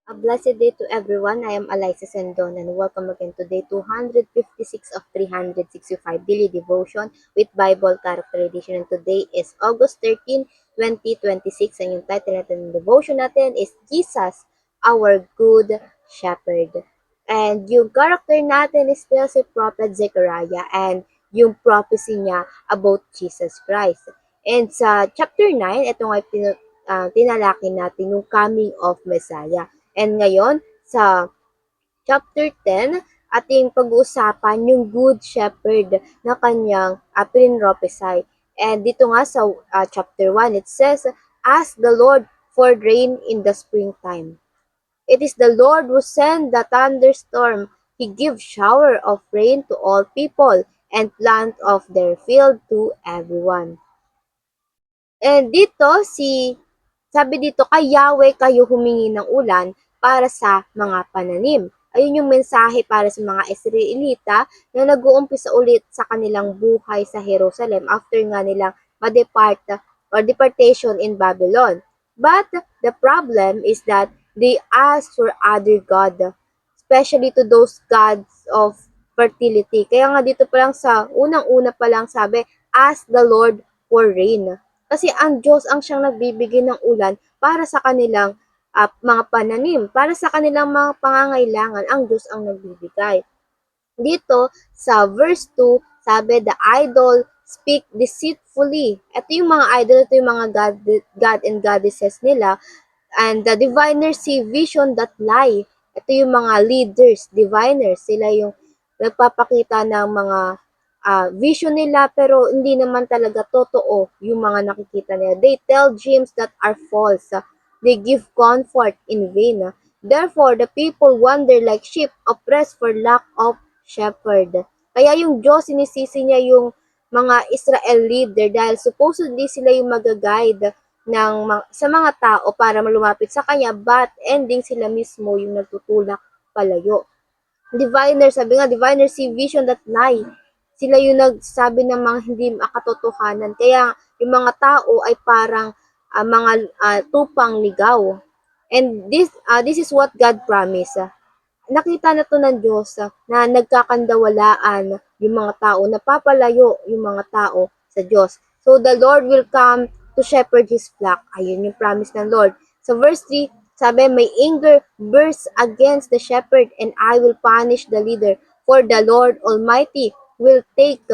A blessed day to everyone. I am Eliza Sendon and welcome again to day 256 of 365 daily devotion with Bible character edition. And today is August 13, 2026 and yung title natin ng devotion natin is Jesus, our Good Shepherd. And yung character natin is still si Prophet Zechariah and yung prophecy niya about Jesus Christ. And sa chapter 9, ito nga tinalaki natin yung coming of Messiah. And ngayon, sa chapter 10, ating pag-uusapan yung Good Shepherd na kanyang pinrophesy. And dito nga sa chapter 1, it says, "Ask the Lord for rain in the springtime. It is the Lord who sends the thunderstorm. He gives shower of rain to all people and plant of their field to everyone." And dito sabi dito, kay Yahweh kayo humingi ng ulan para sa mga pananim. Ayun yung mensahe para sa mga Israelita na nag-uumpisa ulit sa kanilang buhay sa Jerusalem after nga nilang ma-depart or deportation in Babylon. But the problem is that they ask for other God, especially to those gods of fertility. Kaya nga dito pa lang sa unang-una pa lang sabi, ask the Lord for rain. Kasi ang Diyos ang siyang nagbibigay ng ulan para sa kanilang mga pananim, para sa kanilang mga pangangailangan, ang Diyos ang nagbibigay. Dito sa verse 2, sabi, the idol speak deceitfully. Ito yung mga idol, ito yung mga God and goddesses nila. And the diviners see vision that lie. Ito yung mga leaders, diviners. Sila yung nagpapakita ng mga vision nila pero hindi naman talaga totoo yung mga nakikita nila. They tell dreams that are false. They give comfort in vain. Therefore, the people wander like sheep, oppressed for lack of shepherd. Kaya yung Diyos, sinisisi niya yung mga Israel leader dahil supposedly sila yung mag-guide sa mga tao para malumapit sa Kanya, but ending sila mismo yung nagtutulak palayo. Diviner, sabi nga, diviner see vision that lie. Sila yung nagsabi ng mga hindi makatotohanan. Kaya yung mga tao ay parang mga tupang ligaw. And this is what God promised. Nakita na to ng Diyos na nagkakandawalaan yung mga tao, napapalayo yung mga tao sa Diyos. So the Lord will come to shepherd His flock. Ayun yung promise ng Lord. Sa verse 3, sabi, my anger bursts against the shepherd and I will punish the leader. For the Lord Almighty will take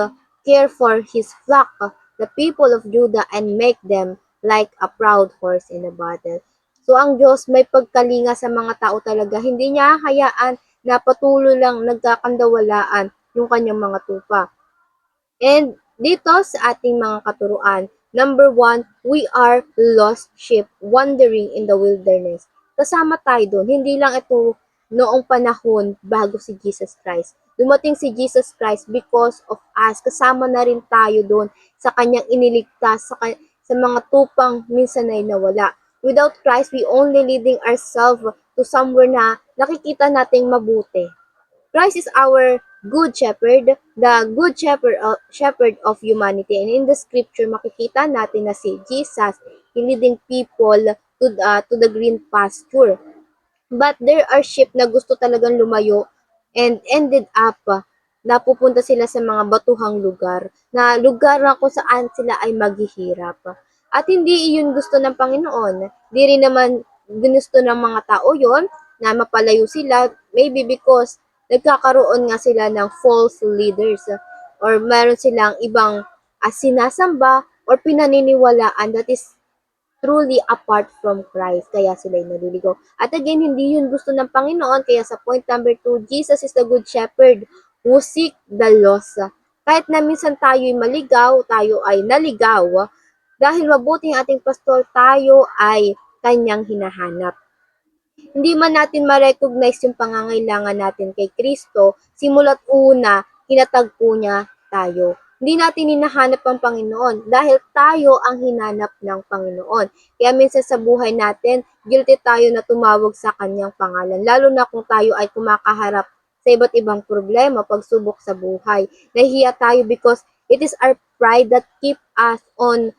care for His flock, the people of Judah, and make them like a proud horse in a battle. So ang Diyos may pagkalinga sa mga tao talaga. Hindi niya hayaan na patuloy lang nagkakandawalaan yung kanyang mga tupa. And dito sa ating mga katuruan, number 1, we are lost sheep wandering in the wilderness. Kasama tayo doon. Hindi lang ito noong panahon bago si Jesus Christ. Dumating si Jesus Christ because of us. Kasama na rin tayo doon sa kanyang iniligtas, sa mga tupang minsan ay nawala. Without Christ, we only leading ourselves to somewhere na nakikita nating mabuti. Christ is our good shepherd, the good shepherd of humanity. And in the scripture, makikita natin na si Jesus leading people to the green pasture. But there are sheep na gusto talagang lumayo and ended up napupunta sila sa mga batuhang lugar na kung saan sila ay maghihirap. At hindi iyon gusto ng Panginoon. Di rin naman ginusto ng mga tao yon na mapalayo sila, maybe because nagkakaroon nga sila ng false leaders or meron silang ibang sinasamba or pinaniniwalaan that is truly apart from Christ, kaya sila'y naliligaw. At again, hindi yun gusto ng Panginoon, kaya sa point number 2, Jesus is the good shepherd who seek the lost. Kahit na minsan tayo'y maligaw, tayo ay naligaw, dahil mabuting ating pastor, tayo ay kanyang hinahanap. Hindi man natin ma-recognize yung pangangailangan natin kay Kristo, simula't una, hinatagpo niya tayo. Hindi natin hinahanap ang Panginoon dahil tayo ang hinanap ng Panginoon. Kaya minsan sa buhay natin, guilty tayo na tumawag sa kanyang pangalan. Lalo na kung tayo ay kumakaharap sa iba't ibang problema, pagsubok sa buhay. Nahihiya tayo because it is our pride that keep us on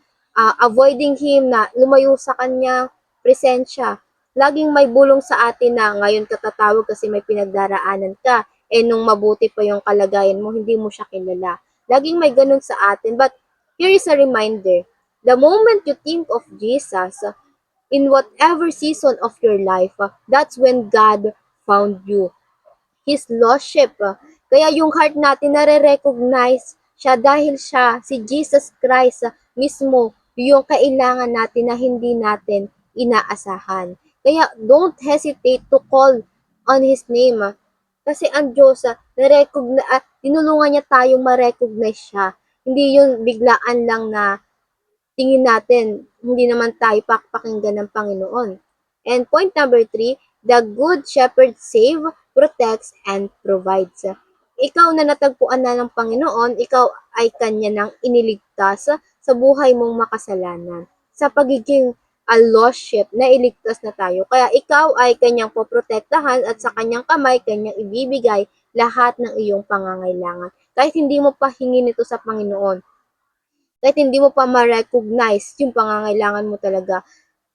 avoiding Him, na lumayo sa kanyang presensya. laging may bulong sa atin na ngayon ka tatawag kasi may pinagdaraanan ka, nung mabuti pa yung kalagayan mo, hindi mo siya kilala. Laging may ganun sa atin. But here is a reminder, the moment you think of Jesus, in whatever season of your life, that's when God found you. His Lordship. Kaya yung heart natin nare-recognize siya dahil siya, si Jesus Christ mismo, yung kailangan natin na hindi natin inaasahan. Kaya don't hesitate to call on His name. Kasi ang Diyos, tinulungan niya tayong ma-recognize siya. Hindi yun biglaan lang na tingin natin, hindi naman tayo pakinggan ng Panginoon. And point number 3, the good shepherd save, protects, and provides. Ikaw na natagpuan na ng Panginoon, ikaw ay kanya nang iniligtas sa buhay mong makasalanan. Sa pagiging a lost sheep na iligtas na tayo. Kaya ikaw ay kanyang poprotektahan at sa kanyang kamay, kanyang ibibigay lahat ng iyong pangangailangan. Kahit hindi mo pa hingin ito sa Panginoon, kahit hindi mo pa ma-recognize yung pangangailangan mo talaga.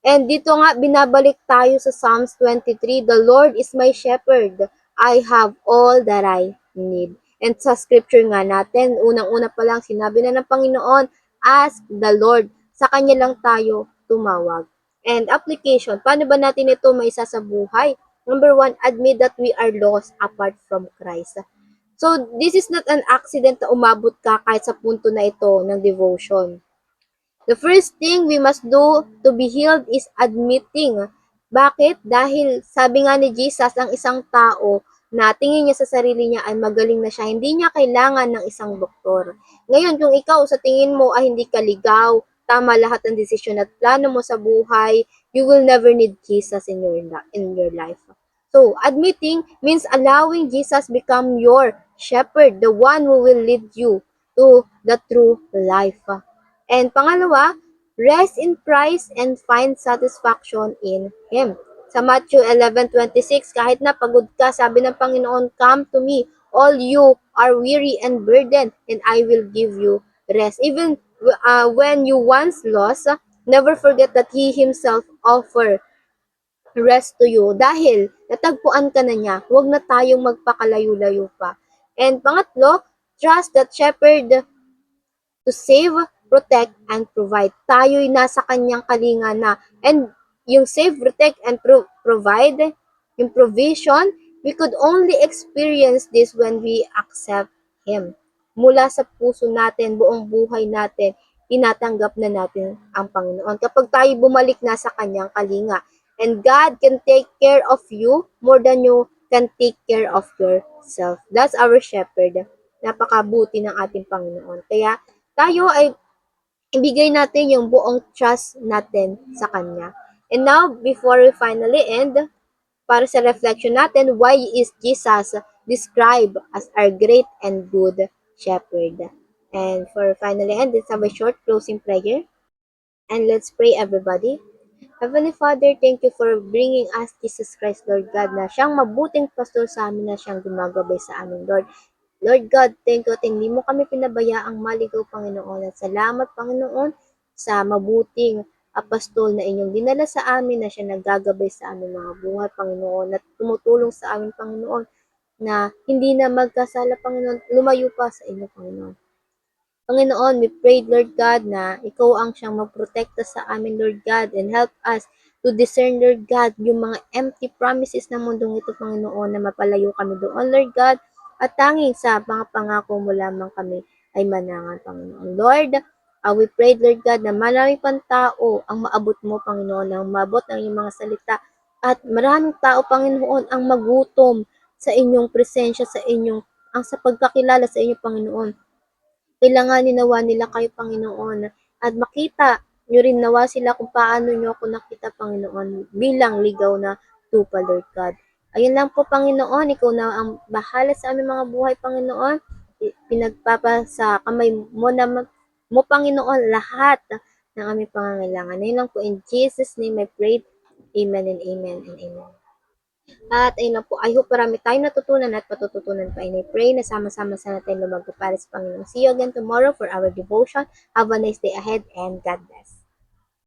And dito nga, binabalik tayo sa Psalms 23, the Lord is my shepherd. I have all that I need. And sa scripture nga natin, unang-una pa lang, sinabi na ng Panginoon, ask the Lord. Sa Kanya lang tayo tumawag. And application, paano ba natin ito maisa sa buhay? Number 1, admit that we are lost apart from Christ. So, this is not an accident na umabot ka kahit sa punto na ito ng devotion. The first thing we must do to be healed is admitting. Bakit? Dahil sabi nga ni Jesus, ang isang tao na tingin niya sa sarili niya ay magaling na siya, hindi niya kailangan ng isang doktor. Ngayon, kung ikaw sa tingin mo ay hindi ka ligaw, tama lahat ng desisyon at plano mo sa buhay, you will never need Jesus in your life. So, admitting means allowing Jesus become your shepherd, the one who will lead you to the true life. And pangalawa, rest in Christ and find satisfaction in Him. Sa Matthew 11:26, kahit na pagod ka, sabi ng Panginoon, come to me, all you are weary and burdened, and I will give you rest. Even when you once lost, never forget that He Himself offer rest to you dahil natagpuan ka na niya. Huwag na tayong magpakalayo-layo pa. And pangatlo, trust that shepherd to save, protect, and provide. Tayo'y nasa kanyang kalinga na. And yung save, protect, and provide, yung provision, we could only experience this when we accept Him. Mula sa puso natin, buong buhay natin, tinatanggap na natin ang Panginoon. Kapag tayo bumalik na sa kanyang kalinga. And God can take care of you more than you can take care of yourself. That's our shepherd. Napakabuti ng ating Panginoon. Kaya tayo ay ibigay natin yung buong trust natin sa Kanya. And now, before we finally end, para sa reflection natin, why is Jesus described as our great and good shepherd? And for finally end, let's have a short closing prayer. And let's pray, everybody. Heavenly Father, thank you for bringing us Jesus Christ, Lord God, na siyang mabuting pastor sa amin, na siyang gumagabay sa amin, Lord. Lord God, thank you at hindi mo kami pinabayaang maligaw, Panginoon. At salamat, Panginoon, sa mabuting apostol na inyong dinala sa amin, na siya naggagabay sa aming mga buhay, Panginoon, at tumutulong sa amin, Panginoon, na hindi na magkasala, Panginoon, lumayo pa sa inyo, Panginoon. Panginoon, we pray, Lord God, na ikaw ang siyang magprotekta sa amin, Lord God, and help us to discern, Lord God, yung mga empty promises ng mundong ito, Panginoon, na mapalayo kami doon, Lord God, at tanging sa mga pangako mo lamang kami ay manangan, Panginoon. Lord, we pray, Lord God, na marami pang tao ang maabot mo, Panginoon, ang maabot ng iyong mga salita, at maraming tao, Panginoon, ang magutom sa inyong presensya, ang sa pagkakilala sa inyong Panginoon. Kailanganin nawa nila kayo, Panginoon, at makita nyo rin nawa sila kung paano nyo ako nakita, Panginoon, bilang ligaw na tupa, Lord God. Ayun lang po, Panginoon, ikaw na ang bahala sa aming mga buhay, Panginoon. Pinagpapasa kamay mo na mo, Panginoon, lahat ng aming pangangailangan. Ayun lang po, in Jesus' name I pray. Amen and amen and amen. At ayun lang po, I hope marami tayong natutunan at patututunan pa. And I pray na sama-sama sa natin lumago para sa Panginoon. See you again tomorrow for our devotion. Have a nice day ahead and God bless.